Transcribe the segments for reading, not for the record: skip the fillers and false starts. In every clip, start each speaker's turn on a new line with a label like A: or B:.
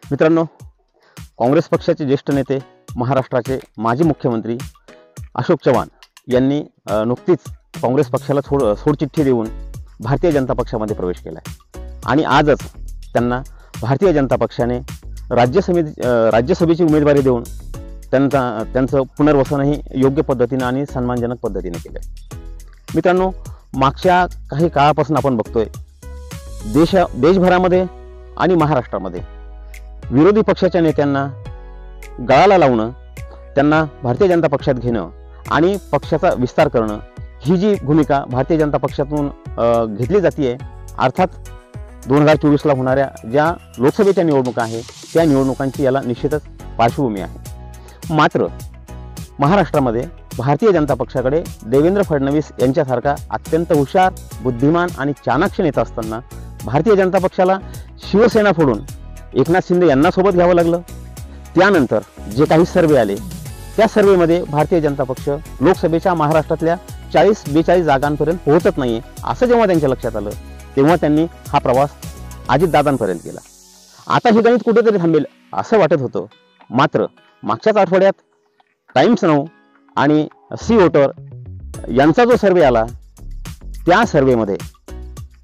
A: मित्रांनो, काँग्रेस पक्षाचे ज्येष्ठ नेते, महाराष्ट्राचे माजी मुख्यमंत्री अशोक चव्हाण यांनी नुकतीच काँग्रेस पक्षाला सोडचिठ्ठी देऊन भारतीय जनता पक्षामध्ये प्रवेश केला आहे आणि आजच त्यांना भारतीय जनता पक्षाने राज्यसभेची उमेदवारी देऊन त्यांचं पुनर्वसनही योग्य पद्धतीने आणि सन्मानजनक पद्धतीने केलं आहे। मित्रांनो, मागच्या काही काळापासून आपण बघतोय देशभरामध्ये आणि महाराष्ट्रामध्ये विरोधी पक्षाच्या नेत्यांना गळाला लावणं, त्यांना भारतीय जनता पक्षात घेणं आणि पक्षाचा विस्तार करणं ही जी भूमिका भारतीय जनता पक्षातून घेतली जाते, अर्थात 2024ला होणाऱ्या ज्या लोकसभेच्या निवडणुका आहेत त्या निवडणुकांची याला निश्चितच पार्श्वभूमी आहे। मात्र महाराष्ट्रामध्ये भारतीय जनता पक्षाकडे देवेंद्र फडणवीस यांच्यासारखा अत्यंत हुशार, बुद्धिमान आणि चाणक्य नेता असताना भारतीय जनता पक्षाला शिवसेना फोडून एकनाथ शिंदे यांना सोबत घ्यावं लागलं। त्यानंतर जे काही सर्वे आले त्या सर्वेमध्ये भारतीय जनता पक्ष लोकसभेच्या महाराष्ट्रातल्या 40-42 जागांपर्यंत पोहोचत नाहीये असं जेव्हा त्यांच्या लक्षात आलं तेव्हा त्यांनी हा प्रवास अजितदादांपर्यंत केला। आता हे गणित कुठेतरी थांबेल असं वाटत होतं, मात्र मागच्याच आठवड्यात टाइम्स नाऊ आणि सी वोटर यांचा जो सर्वे आला त्या सर्वेमध्ये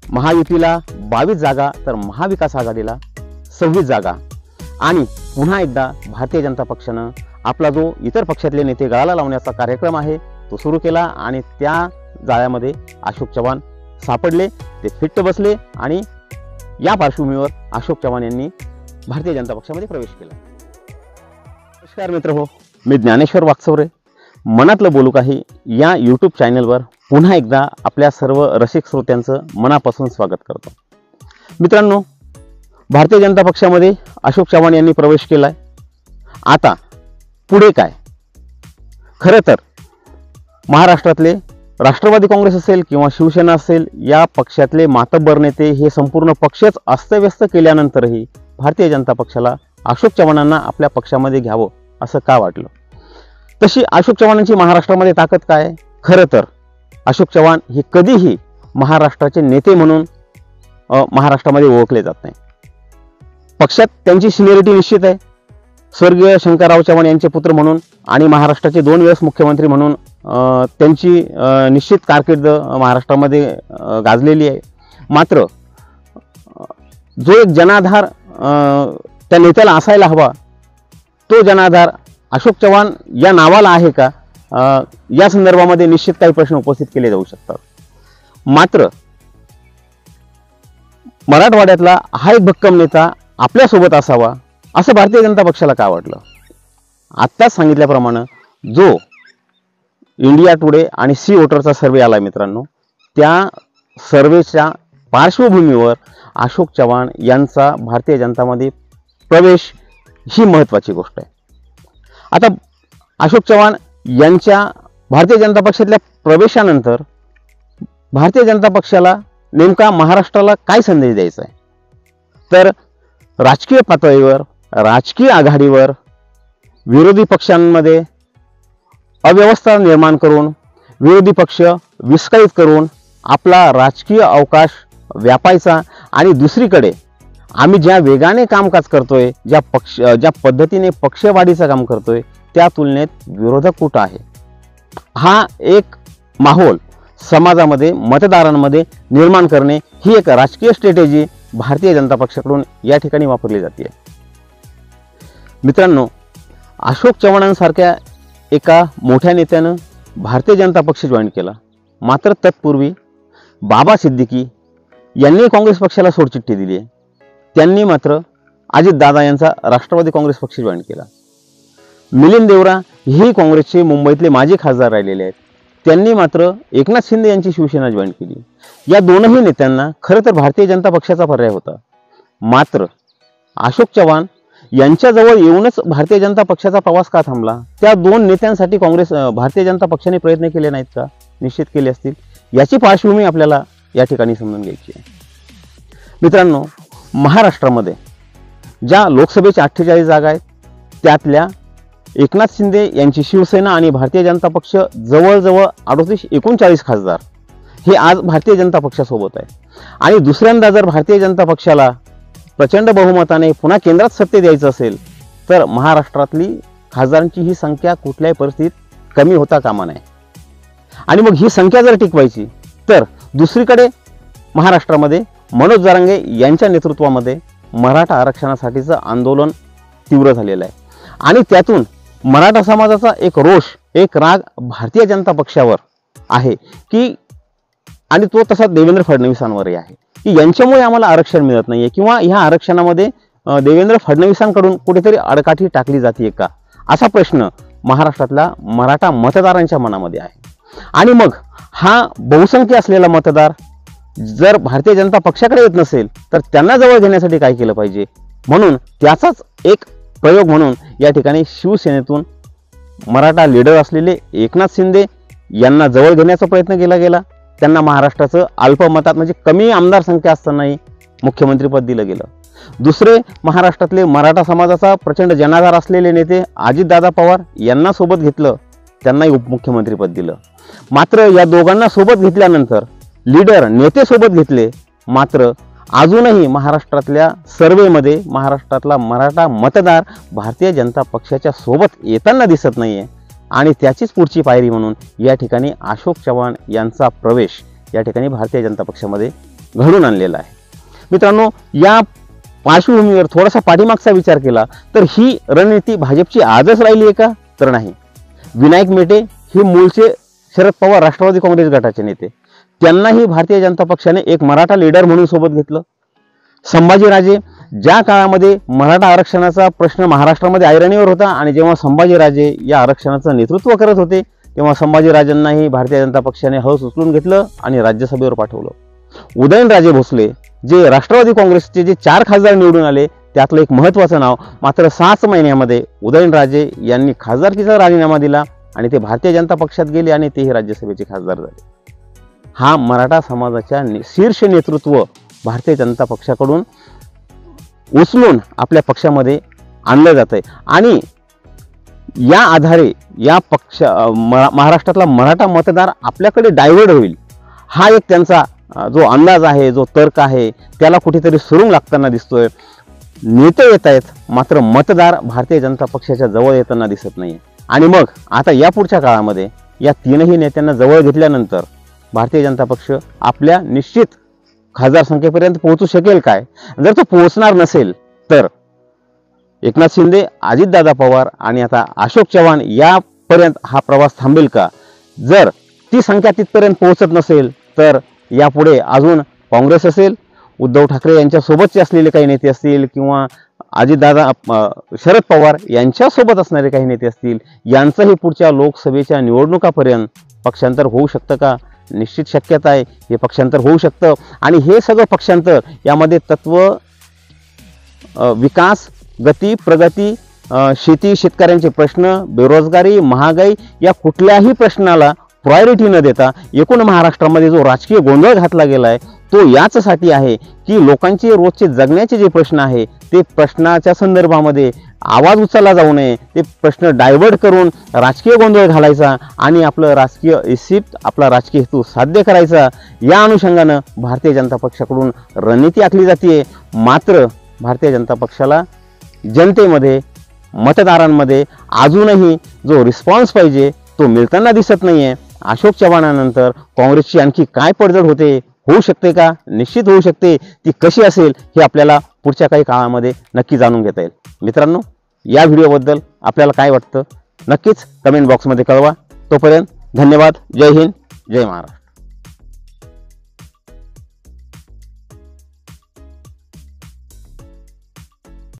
A: महायुतीला 22 जागा तर महाविकास आघाडीला 26 जागा आणि पुन्हा एकदा भारतीय जनता पक्षानं आपला जो इतर पक्षातले नेते गळाला लावण्याचा कार्यक्रम आहे तो सुरू केला आणि त्या जाळ्यामध्ये अशोक चव्हाण सापडले, ते फिट्ट बसले आणि या पार्श्वभूमीवर अशोक चव्हाण यांनी भारतीय जनता पक्षामध्ये प्रवेश केला। नमस्कार मित्रहो, मी ज्ञानेश्वर वाकचौरे, मनातलं बोलू काही या यूट्यूब चॅनलवर पुन्हा एकदा आपल्या सर्व रसिक श्रोत्यांचं मनापासून स्वागत करतो। मित्रांनो, भारतीय जनता पक्षामध्ये अशोक चव्हाण यांनी प्रवेश केलाय। आता पुढे काय? खरं तर महाराष्ट्रातले राष्ट्रवादी काँग्रेस असेल किंवा शिवसेना असेल या पक्षातले मातब्बर नेते हे संपूर्ण पक्षच अस्तव्यस्त केल्यानंतरही भारतीय जनता पक्षाला अशोक चव्हाणांना आपल्या पक्षामध्ये घ्यावं असं का वाटलं? तशी अशोक चव्हाणांची महाराष्ट्रामध्ये ताकद काय? खरं तर अशोक चव्हाण हे कधीही महाराष्ट्राचे नेते म्हणून महाराष्ट्रामध्ये ओळखले जात नाही। पक्षात त्यांची सिनियरिटी निश्चित आहे। स्वर्गीय शंकरराव चव्हाण यांचे पुत्र म्हणून आणि महाराष्ट्राचे 2 वेळेस मुख्यमंत्री म्हणून त्यांची निश्चित कारकीर्द महाराष्ट्रामध्ये गाजलेली आहे। मात्र जो एक जनाधार त्या नेत्याला असायला हवा तो जनाधार अशोक चव्हाण या नावाला आहे का, या संदर्भामध्ये निश्चित काही प्रश्न उपस्थित केले जाऊ शकतात। मात्र मराठवाड्यातला हा एक भक्कम नेता आपल्यासोबत असावा असं भारतीय जनता पक्षाला का वाटलं? आत्ताच सांगितल्याप्रमाणे जो इंडिया टुडे आणि सी वोटरचा सर्वे आला मित्रांनो, त्या सर्वेच्या पार्श्वभूमीवर अशोक चव्हाण यांचा भारतीय जनतामध्ये प्रवेश ही महत्त्वाची गोष्ट आहे। आता अशोक चव्हाण यांच्या भारतीय जनता पक्षातल्या प्रवेशानंतर भारतीय जनता पक्षाला नेमका महाराष्ट्राला काय संदेश द्यायचा आहे? तर राजकीय पातळीवर, राजकीय आघाडीवर विरोधी पक्षांमध्ये अव्यवस्था निर्माण करून, विरोधी पक्ष विस्कळीत करून आपला राजकीय अवकाश व्यापायचा आणि दुसरीकडे आम्ही ज्या वेगाने कामकाज करतोय, ज्या पद्धतीने पक्षवाढीचं काम करतोय त्या तुलनेत विरोधक कुठं आहे, हा एक माहोल समाजामध्ये, मतदारांमध्ये निर्माण करणे ही एक राजकीय स्ट्रॅटेजी भारतीय जनता पक्षाकडून या ठिकाणी वापरली जाते। मित्रांनो, अशोक चव्हाणांसारख्या एका मोठ्या नेत्यानं भारतीय जनता पक्ष जॉईन केला, मात्र तत्पूर्वी बाबा सिद्दीकी यांनी काँग्रेस पक्षाला सोडचिठ्ठी दिली आहे। त्यांनी मात्र अजितदादा यांचा राष्ट्रवादी काँग्रेस पक्ष जॉईन केला। मिलिंद देवरा ही काँग्रेसचे मुंबईतले माजी खासदार राहिलेले आहेत, त्यांनी मात्र एकनाथ शिंदे यांची शिवसेना जॉईन केली। या दोनही नेत्यांना खरं तर भारतीय जनता पक्षाचा पर्याय होता, मात्र अशोक चव्हाण यांच्याजवळ येऊनच भारतीय जनता पक्षाचा प्रवास का थांबला? त्या 2 नेत्यांसाठी भारतीय जनता पक्षाने प्रयत्न केले नाहीत का? निश्चित केले असतील। याची पार्श्वभूमी आपल्याला या ठिकाणी समजून घ्यायची आहे। मित्रांनो, महाराष्ट्रामध्ये ज्या लोकसभेच्या 48 जागा आहेत त्यातल्या एकनाथ शिंदे यांची शिवसेना आणि भारतीय जनता पक्ष जवळजवळ 38-39 खासदार हे आज भारतीय जनता पक्षासोबत आहे। आणि दुसऱ्यांदा जर भारतीय जनता पक्षाला प्रचंड बहुमताने पुन्हा केंद्रात सत्ते द्यायचं असेल तर महाराष्ट्रातली खासदारांची ही संख्या कुठल्याही परिस्थितीत कमी होता कामा नये. आणि मग ही संख्या जर टिकवायची तर दुसरीकडे महाराष्ट्रामध्ये मनोज जरांगे यांच्या नेतृत्वामध्ये मराठा आरक्षणासाठीचं आंदोलन तीव्र झालेलं आहे. आणि त्यातून मराठा समाजाचा एक रोष, एक राग भारतीय जनता पक्षावर आहे की, आणि तो तसा देवेंद्र फडणवीसांवरही आहे की यांच्यामुळे आम्हाला आरक्षण मिळत नाहीये किंवा ह्या आरक्षणामध्ये देवेंद्र फडणवीसांकडून कुठेतरी आडकाठी टाकली जाते का, असा प्रश्न महाराष्ट्रातल्या मराठा मतदारांच्या मनामध्ये आहे. आणि मग हा बहुसंख्य असलेला मतदार जर भारतीय जनता पक्षाकडे येत नसेल तर त्यांना जवळ घेण्यासाठी काय केलं पाहिजे, म्हणून त्याचाच एक प्रयोग म्हणून या ठिकाणी शिवसेनेतून मराठा लीडर असलेले एकनाथ शिंदे यांना जवळ घेण्याचा प्रयत्न केला गेला. त्यांना महाराष्ट्राचं अल्पमतात म्हणजे कमी आमदार संख्या असतानाही मुख्यमंत्रीपद दिलं गेलं. दुसरे महाराष्ट्रातले मराठा समाजाचा प्रचंड जनाधार असलेले नेते अजितदादा पवार यांना सोबत घेतलं, त्यांनाही उपमुख्यमंत्रीपद दिलं. मात्र या दोघांना सोबत घेतल्यानंतर लीडर नेते सोबत घेतले, मात्र अजूनही महाराष्ट्रातल्या सर्वेमध्ये महाराष्ट्रातला मराठा मतदार भारतीय जनता पक्षाच्या सोबत येताना दिसत नाहीये. आणि त्याचीच पुढची पायरी म्हणून या ठिकाणी अशोक चव्हाण यांचा प्रवेश या ठिकाणी भारतीय जनता पक्षामध्ये घडून आणलेला आहे. मित्रांनो, या पार्श्वभूमीवर थोडासा पाठीमागचा विचार केला तर ही रणनीती भाजपची आजच राहिली आहे का, तर नाही. विनायक मेटे हे मूळचे शरद पवार राष्ट्रवादी काँग्रेस गटाचे नेते, त्यांनाही भारतीय जनता पक्षाने एक मराठा लीडर म्हणून सोबत घेतलं. संभाजीराजे, ज्या काळामध्ये मराठा आरक्षणाचा प्रश्न महाराष्ट्रामध्ये ऐरणीवर होता आणि जेव्हा संभाजीराजे या आरक्षणाचं नेतृत्व करत होते तेव्हा संभाजीराजांनाही भारतीय जनता पक्षाने हौस उचलून घेतलं आणि राज्यसभेवर पाठवलं. उदयनराजे भोसले, जे राष्ट्रवादी काँग्रेसचे जे 4 खासदार निवडून आले त्यातलं एक महत्त्वाचं नाव, मात्र 6 महिन्यामध्ये उदयनराजे यांनी खासदारकीचा राजीनामा दिला आणि ते भारतीय जनता पक्षात गेले आणि तेही राज्यसभेचे खासदार झाले. हा मराठा समाजाच्या शीर्ष नेतृत्व भारतीय जनता पक्षाकडून उचलून आपल्या पक्षामध्ये आणलं जात आहे. आणि या आधारे या महाराष्ट्रातला मराठा मतदार आपल्याकडे डायव्हर्ट होईल, हा एक त्यांचा जो अंदाज आहे, जो तर्क आहे, त्याला कुठेतरी सुरुंग लागताना दिसतोय. नेते येत आहेत, मात्र मतदार भारतीय जनता पक्षाच्या जवळ येताना दिसत नाही. आणि मग आता या पुढच्या काळामध्ये या तीनही नेत्यांना जवळ घेतल्यानंतर भारतीय जनता पक्ष आपल्या निश्चित खासदार संख्येपर्यंत पोहोचू शकेल काय? जर तो पोहोचणार नसेल तर एकनाथ शिंदे, अजितदादा पवार आणि आता अशोक चव्हाण यापर्यंत हा प्रवास थांबेल का? जर ती संख्या तिथपर्यंत पोहोचत नसेल तर यापुढे अजून काँग्रेस असेल, उद्धव ठाकरे यांच्या सोबतचे असलेले काही नेते असतील किंवा अजितदादा शरद पवार यांच्यासोबत असणारे काही नेते असतील, यांचंही पुढच्या लोकसभेच्या निवडणुकापर्यंत पक्षांतर होऊ शकतं का? निश्चित शक्यता आहे, हे पक्षांतर होऊ शकतं. आणि हे सगळं पक्षांतर यामध्ये तत्व, विकास, गती, प्रगती, शेती, शेतकऱ्यांचे प्रश्न, बेरोजगारी, महागाई या कुठल्याही प्रश्नाला प्रायोरिटी न देता एकूण महाराष्ट्रामध्ये जो राजकीय गोंधळ घातला गेला आहे तो याचसाठी आहे की लोकांचे रोजचे जगण्याचे जे प्रश्न आहे ते प्रश्नाच्या संदर्भामध्ये आवाज उचलला जाऊ नये, ते प्रश्न डायव्हर्ट करून राजकीय गोंधळ घालायचा आणि आपलं राजकीय इच्छित, आपला राजकीय हेतू साध्य करायचा, या अनुषंगानं भारतीय जनता पक्षाकडून रणनीती आखली जाते. मात्र भारतीय जनता पक्षाला जनतेमध्ये, मतदारांमध्ये अजूनही जो रिस्पॉन्स पाहिजे तो मिळताना दिसत नाहीये. अशोक चव्हाणानंतर काँग्रेसची आणखी काय पडझड होऊ शकते का? निश्चित होऊ शकते. ती कशी असेल हे आपल्याला पुढच्या काही काळामध्ये नक्की जाणून घेता येईल. मित्रांनो, या व्हिडिओबद्दल आपल्याला काय वाटतं नक्कीच कमेंट बॉक्समध्ये कळवा. तोपर्यंत धन्यवाद. जय हिंद, जय महाराष्ट्र.